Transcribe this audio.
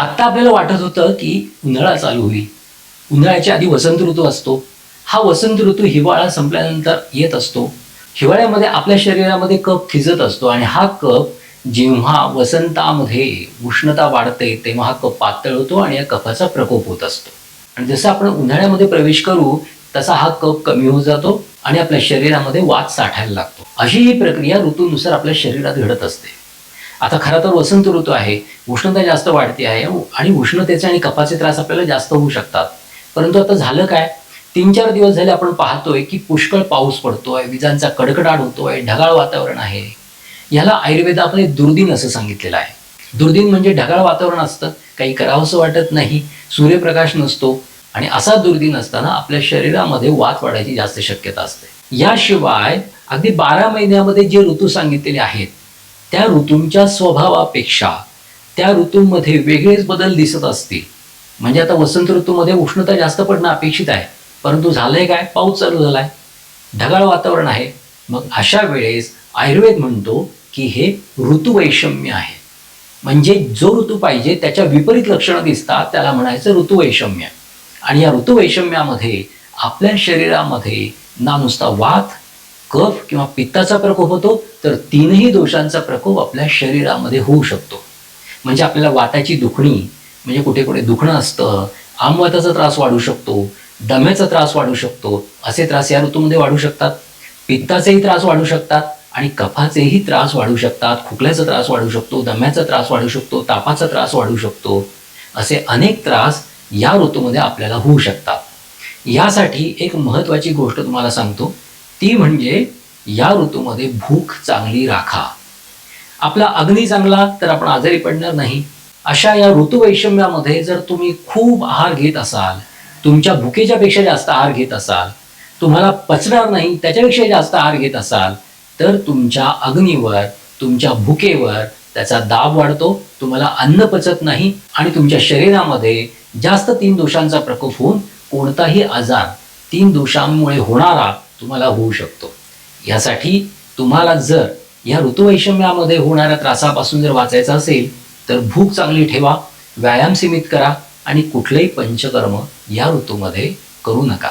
आता आपल्याला वाटत होतं की उन्हाळा चालू होईल, उन्हाळ्याच्या आधी वसंत ऋतू असतो. हा वसंत ऋतू हिवाळा संपल्यानंतर येत असतो. हिवाळ्यामध्ये आपल्या शरीरामध्ये कफ थिजत असतो आणि हा कफ जेव्हा वसंतामध्ये उष्णता वाढते तेव्हा हा कफ पातळ होतो आणि या कफाचा प्रकोप होत असतो. आणि जसं आपण उन्हाळ्यामध्ये प्रवेश करू तसा हा कफ कमी होत जातो आणि आपल्या शरीरामध्ये वात साठायला लागतो. अशी ही प्रक्रिया ऋतूनुसार आपल्या शरीरात घडत असते. आता खरं तर वसंत ऋतू आहे, उष्णता जास्त वाढते आहे आणि उष्णतेचे आणि कफाचे त्रास आपल्याला जास्त होऊ शकतात. परंतु आता झालं काय, 3-4 दिवस झाले आपण पाहतोय की पुष्कळ पाऊस पडतोय, विजांचा कडकडाट होतोय, ढगाळ वातावरण आहे. याला आयुर्वेदामध्ये दुर्दिन असं सांगितलेलं आहे. दुर्दिन म्हणजे ढगाळ वातावरण असतं, काही करावंसं वाटत नाही, सूर्यप्रकाश नसतो आणि असा दुर्दिन असताना आपल्या शरीरामध्ये वात वाढायची जास्त शक्यता असते. याशिवाय अगदी 12 महिन्यामध्ये जे ऋतू सांगितलेले आहेत त्या ऋतूंच्या स्वभावापेक्षा त्या ऋतूंमध्ये वेगळेच बदल दिसत असतील. म्हणजे आता वसंत ऋतूमध्ये उष्णता जास्त पडणं अपेक्षित आहे, परंतु झालंय काय, पाऊस चालू झालाय, ढगाळ वातावरण आहे. मग अशा वेळेस आयुर्वेद म्हणतो की हे ऋतुवैषम्य आहे. म्हणजे जो ऋतू पाहिजे त्याच्या विपरीत लक्षणं दिसतात त्याला म्हणायचं ऋतुवैषम्य. आणि या ऋतुवैषम्यामध्ये आपल्या शरीरामध्ये ना नुसता वात, कफ किंवा पित्ताचा प्रकोप होतो, तर तीनही दोषांचा प्रकोप आपल्या शरीरामध्ये होऊ शकतो. म्हणजे आपल्याला वाताची दुखणी, म्हणजे कुठे कुठे दुखणं असतं, आमवाताचा त्रास वाढू शकतो, दम्याचा त्रास वाढू शकतो, असे त्रास या ऋतूमध्ये वाढू शकतात. पित्ताचेही त्रास वाढू शकतात आणि कफाचेही त्रास वाढू शकतात, खोकल्याचा त्रास वाढू शकतो, दम्याचा त्रास वाढू शकतो, तापाचा त्रास वाढू शकतो. असे अनेक त्रास या ऋतूमध्ये आपल्याला होऊ शकतात. यासाठी एक महत्त्वाची गोष्ट तुम्हाला सांगतो, ती म्हणजे या ऋतूमध्ये भूक चांगली राखा. आपला अग्नी चांगला तर आपण आजारी पडणार नाही. अशा या ऋतुवैषम्यामध्ये जर तुम्ही खूप आहार घेत असाल, तुमच्या भुकेच्या पेक्षा जास्त आहार घेत असाल, तुम्हाला पचणार नाही त्याच्यापेक्षा जास्त आहार घेत असाल, तर तुमच्या अग्नीवर, तुमच्या भुकेवर त्याचा दाब वाढतो, तुम्हाला अन्न पचत नाही आणि तुमच्या शरीरामध्ये जास्त 3 दोषांचा प्रकोप होऊन कोणताही आजार 3 दोषांमुळे होणारा तुम्हाला होऊ शकतो. यासाठी तुम्हाला जर या ऋतुवैषम्यामध्ये होणाऱ्या त्रासापासून जर वाचायचं असेल तर भूक चांगली ठेवा, व्यायाम सीमित करा आणि कुठलेही पंचकर्म या ऋतूमध्ये करू नका.